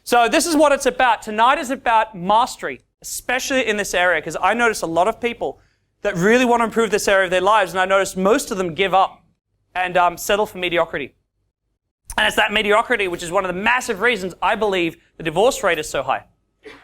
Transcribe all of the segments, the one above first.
So this is what it's about. Tonight is about mastery, especially in this area, because I notice a lot of people that really want to improve this area of their lives, and I notice most of them give up and settle for mediocrity. And it's that mediocrity which is one of the massive reasons I believe the divorce rate is so high,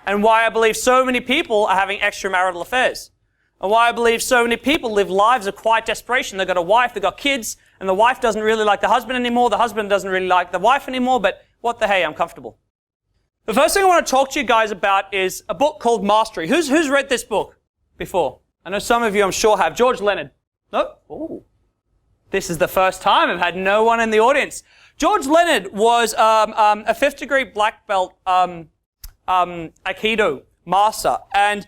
and why I believe so many people are having extramarital affairs, and why I believe so many people live lives of quiet desperation. They've got a wife, they've got kids, and the wife doesn't really like the husband anymore, the husband doesn't really like the wife anymore, but what the hey, I'm comfortable. The first thing I want to talk to you guys about is a book called Mastery. Who's read this book before? I know some of you, I'm sure, have. George Leonard. No? Ooh. This is the first time I've had no one in the audience. George Leonard was a fifth-degree black belt Aikido master, and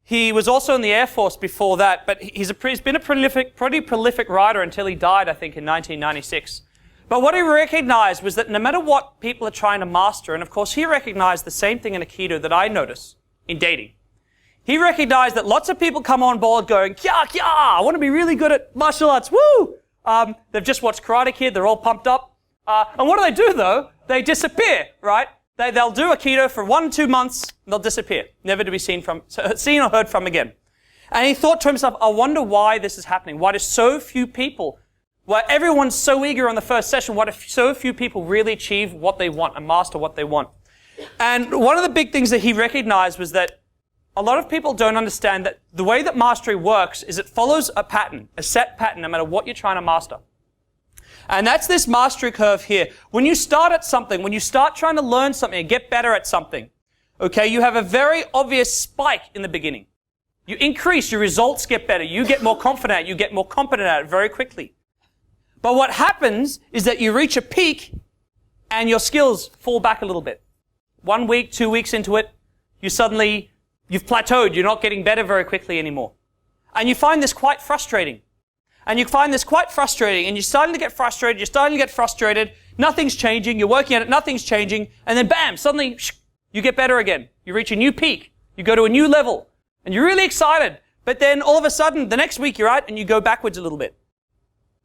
he was also in the Air Force before that, but he's been a pretty prolific writer until he died, I think, in 1996. But what he recognized was that no matter what people are trying to master, and of course he recognized the same thing in Aikido that I notice in dating. He recognized that lots of people come on board going, kya, kya, I want to be really good at martial arts, woo! They've just watched Karate Kid, they're all pumped up. And what do though? They disappear, right? They'll do Aikido for 1 or 2 months, and they'll disappear, never to be seen or heard from again. And he thought to himself, I wonder why this is happening. Why do so few people, why everyone's so eager on the first session, why do so few people really achieve what they want and master what they want? And one of the big things that he recognized was that a lot of people don't understand that the way that mastery works is it follows a pattern, a set pattern, no matter what you're trying to master. And that's this mastery curve here. When you start at something, when you start trying to learn something and get better at something, okay, you have a very obvious spike in the beginning. You increase, your results get better, you get more confident, you get more competent at it very quickly. But what happens is that you reach a peak and your skills fall back a little bit. 1 week, 2 weeks into it, you've plateaued, you're not getting better very quickly anymore. And you find this quite frustrating. And you're starting to get frustrated, nothing's changing, you're working at it, nothing's changing, and then bam, suddenly, you get better again. You reach a new peak, you go to a new level, and you're really excited. But then all of a sudden, the next week you're out and you go backwards a little bit.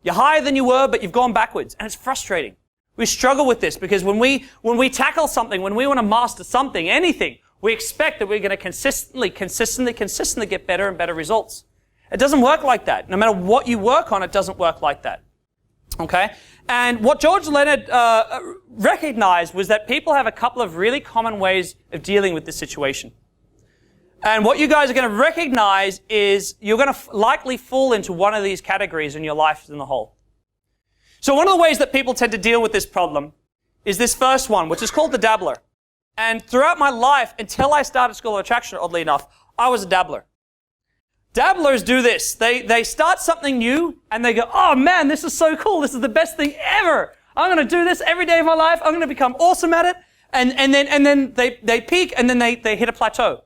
You're higher than you were, but you've gone backwards, and it's frustrating. We struggle with this because when we tackle something, when we want to master something, anything, we expect that we're going to consistently get better and better results. It doesn't work like that. No matter what you work on, it doesn't work like that. Okay? And what George Leonard recognized was that people have a couple of really common ways of dealing with this situation. And what you guys are going to recognize is you're going to likely fall into one of these categories in your life as a whole. So one of the ways that people tend to deal with this problem is this first one, which is called the Dabbler. And throughout my life, until I started School of Attraction, oddly enough, I was a dabbler. Dabblers do this. They start something new and they go, oh man, this is so cool. This is the best thing ever. I'm going to do this every day of my life. I'm going to become awesome at it. And then they peak and then they hit a plateau.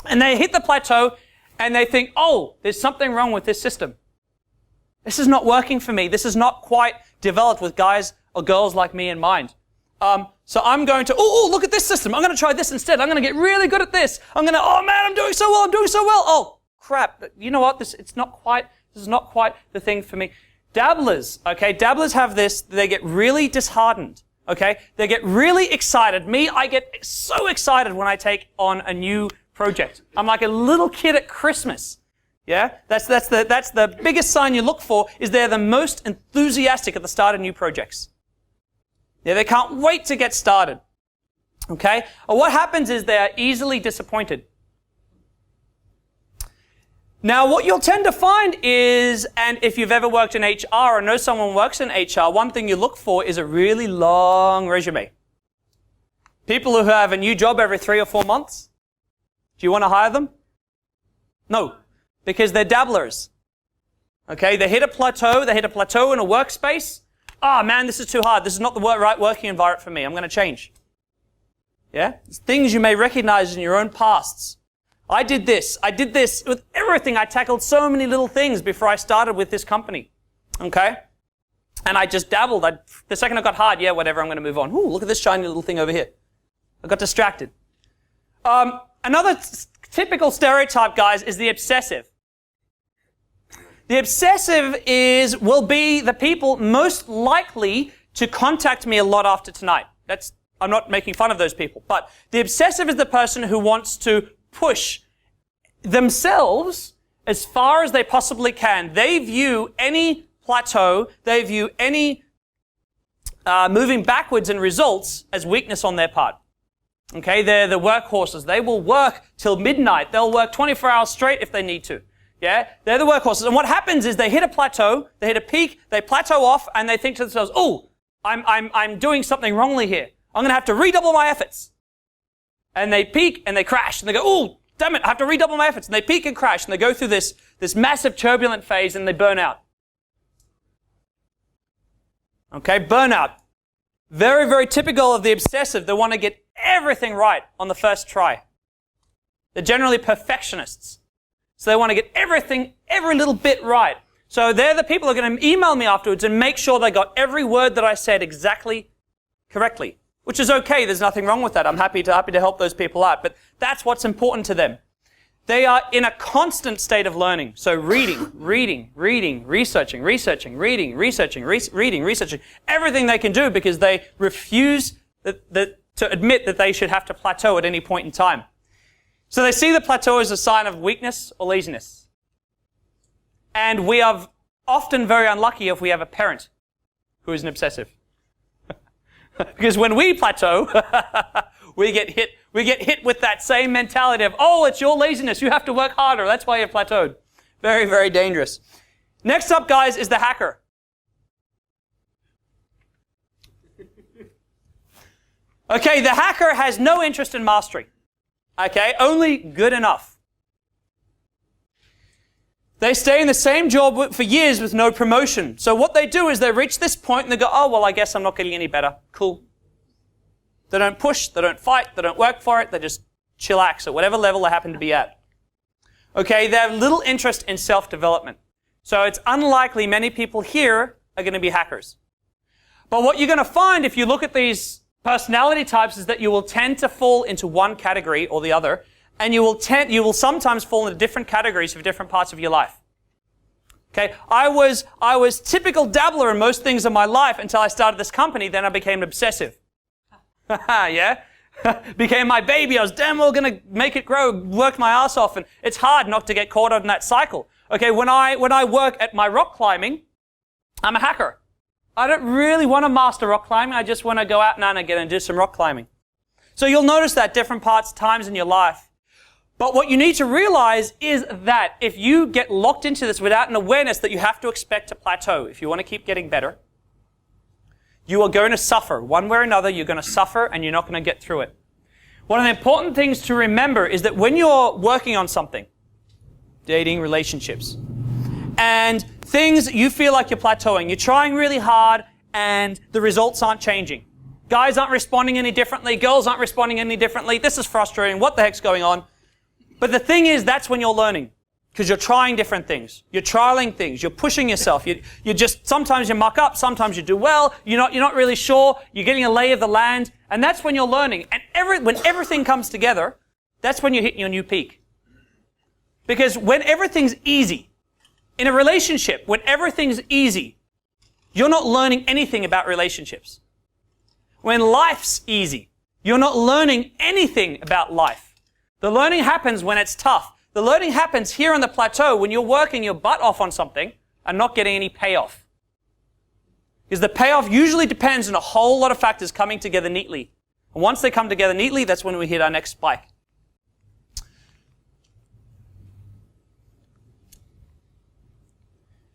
And they hit the plateau and they think, oh, there's something wrong with this system. This is not working for me. This is not quite developed with guys or girls like me in mind. So I'm going to, look at this system. I'm going to try this instead. I'm going to get really good at this. Oh man, I'm doing so well. Oh, crap. You know what? This is not quite the thing for me. Dabblers, okay? Dabblers have this. They get really disheartened, okay? They get really excited. I get so excited when I take on a new project. I'm like a little kid at Christmas. Yeah? That's the biggest sign you look for is they're the most enthusiastic at the start of new projects. Yeah, they can't wait to get started. Okay? Or what happens is they are easily disappointed. Now, what you'll tend to find is, and if you've ever worked in HR or know someone who works in HR, one thing you look for is a really long resume. People who have a new job every 3 or 4 months, do you want to hire them? No, because they're dabblers. Okay, they hit a plateau in a workspace. Oh man, this is too hard. This is not the right working environment for me. I'm going to change. Yeah? It's things you may recognize in your own pasts. I did this with everything. I tackled so many little things before I started with this company. Okay? And I just dabbled. The second it got hard, yeah, whatever, I'm going to move on. Ooh, look at this shiny little thing over here. I got distracted. Another typical stereotype, guys, is the obsessive. The obsessive will be the people most likely to contact me a lot after tonight. I'm not making fun of those people. But the obsessive is the person who wants to push themselves as far as they possibly can. They view any plateau, they view any moving backwards in results as weakness on their part. Okay, they're the workhorses. They will work till midnight. They'll work 24 hours straight if they need to. Yeah, they're the workhorses. And what happens is they hit a plateau, they hit a peak, they plateau off, and they think to themselves, oh, I'm doing something wrongly here. I'm going to have to redouble my efforts. And they peak and they crash. And they go, oh, damn it, I have to redouble my efforts. And they peak and crash. And they go through this massive turbulent phase and they burn out. Okay, burnout. Very, very typical of the obsessive. They want to get everything right on the first try. They're generally perfectionists. So they want to get everything, every little bit right. So they're the people who are going to email me afterwards and make sure they got every word that I said exactly correctly. Which is okay. There's nothing wrong with that. I'm happy to help those people out. But that's what's important to them. They are in a constant state of learning. So reading, researching, researching. Everything they can do because they refuse to admit that they should have to plateau at any point in time. So they see the plateau as a sign of weakness or laziness. And we are often very unlucky if we have a parent who is an obsessive. Because when we plateau, we get hit with that same mentality of, oh, it's your laziness. You have to work harder. That's why you've plateaued. Very, very dangerous. Next up, guys, is the hacker. Okay, the hacker has no interest in mastery. Okay, only good enough. They stay in the same job for years with no promotion. So what they do is they reach this point and they go, oh, well, I guess I'm not getting any better. Cool. They don't push, they don't fight, they don't work for it, they just chillax at whatever level they happen to be at. Okay, they have little interest in self-development. So it's unlikely many people here are going to be hackers. But what you're going to find if you look at these personality types is that you will tend to fall into one category or the other, and you will sometimes fall into different categories for different parts of your life. Okay, I was typical dabbler in most things in my life until I started this company, then I became obsessive. Yeah? Became my baby. I was damn well going to make it grow, work my ass off, and it's hard not to get caught up in that cycle. Okay, when I work at my rock climbing, I'm a hacker. I don't really want to master rock climbing. I just want to go out and again and do some rock climbing. So you'll notice that different times in your life. But what you need to realize is that if you get locked into this without an awareness that you have to expect to plateau, if you want to keep getting better, you are going to suffer. One way or another, you're going to suffer and you're not going to get through it. One of the important things to remember is that when you're working on something, dating, relationships, and things you feel like you're plateauing, you're trying really hard and the results aren't changing. Guys aren't responding any differently, girls aren't responding any differently, this is frustrating, what the heck's going on? But the thing is, that's when you're learning. Because you're trying different things. You're trialing things. You're pushing yourself. You just, sometimes you muck up, sometimes you do well. You're not really sure. You're getting a lay of the land. And that's when you're learning. And when everything comes together, that's when you're hitting your new peak. Because when everything's easy, in a relationship, when everything's easy, you're not learning anything about relationships. When life's easy, you're not learning anything about life. The learning happens when it's tough. The learning happens here on the plateau when you're working your butt off on something and not getting any payoff. Because the payoff usually depends on a whole lot of factors coming together neatly. And once they come together neatly, that's when we hit our next spike.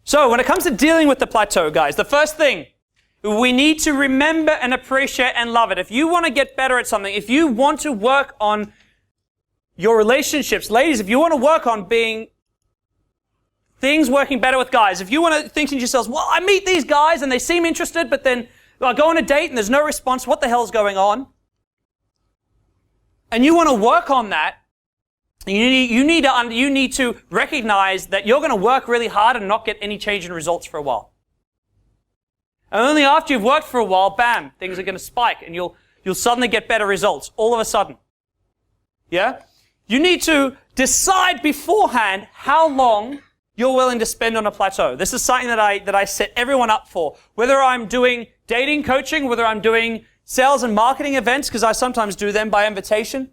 So when it comes to dealing with the plateau, guys, the first thing, we need to remember and appreciate and love it. If you want to get better at something, if you want to work on your relationships, ladies, if you want to work on things working better with guys, if you want to think to yourselves, well, I meet these guys and they seem interested, but then I go on a date and there's no response, what the hell's going on? And you want to work on that, you need to recognize that you're going to work really hard and not get any change in results for a while. And only after you've worked for a while, bam, things are going to spike and you'll suddenly get better results all of a sudden. Yeah? You need to decide beforehand how long you're willing to spend on a plateau. This is something that I set everyone up for. Whether I'm doing dating coaching, whether I'm doing sales and marketing events, because I sometimes do them by invitation.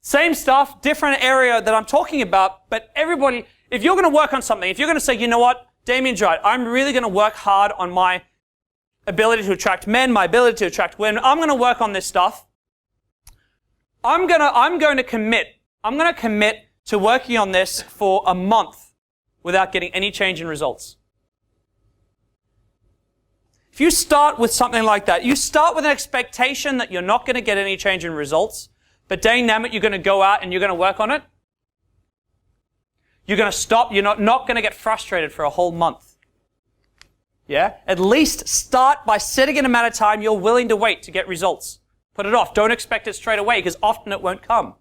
Same stuff, different area that I'm talking about, but everybody, if you're going to work on something, if you're going to say, you know what, Damien's right, I'm really going to work hard on my ability to attract men, my ability to attract women, I'm going to work on this stuff. I'm going to commit to working on this for a month without getting any change in results. If you start with something like that, you start with an expectation that you're not going to get any change in results, but dang damn it, you're going to go out and you're going to work on it. You're going to stop. You're not going to get frustrated for a whole month. Yeah? At least start by setting an amount of time you're willing to wait to get results. Put it off. Don't expect it straight away, because often it won't come.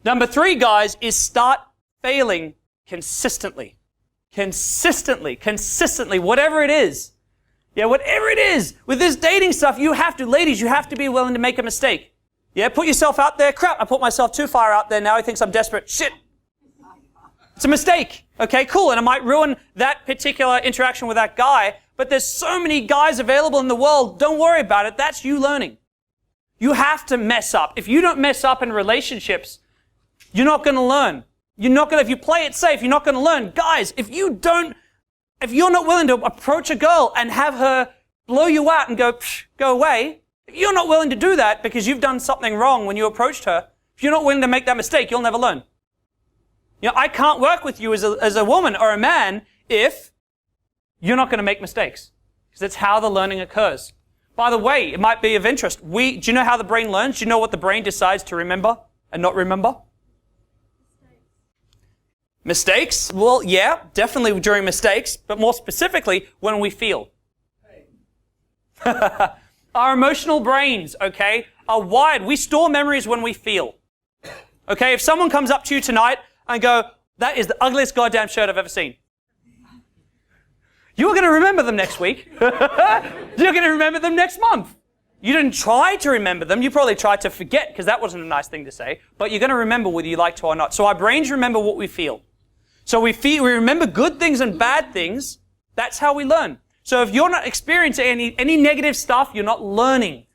Number 3, guys, is start failing consistently. Consistently. Whatever it is. Yeah, whatever it is. With this dating stuff, ladies, you have to be willing to make a mistake. Yeah, put yourself out there. Crap, I put myself too far out there. Now he thinks I'm desperate. Shit. It's a mistake. Okay, cool. And it might ruin that particular interaction with that guy. But there's so many guys available in the world. Don't worry about it. That's you learning. You have to mess up. If you don't mess up in relationships, you're not going to learn. If you play it safe, you're not going to learn. Guys, if you're not willing to approach a girl and have her blow you out and go away, if you're not willing to do that because you've done something wrong when you approached her, if you're not willing to make that mistake, you'll never learn. You know, I can't work with you as a woman or a man if you're not going to make mistakes, because that's how the learning occurs. By the way, it might be of interest. Do you know how the brain learns? Do you know what the brain decides to remember and not remember? Mistakes? Well, yeah, definitely during mistakes, but more specifically, when we feel. Our emotional brains, okay, are wired. We store memories when we feel. Okay, if someone comes up to you tonight and go, that is the ugliest goddamn shirt I've ever seen. You're going to remember them next week. You're going to remember them next month. You didn't try to remember them. You probably tried to forget, because that wasn't a nice thing to say. But you're going to remember whether you like to or not. So our brains remember what we feel. So we remember good things and bad things. That's how we learn. So if you're not experiencing any negative stuff, you're not learning.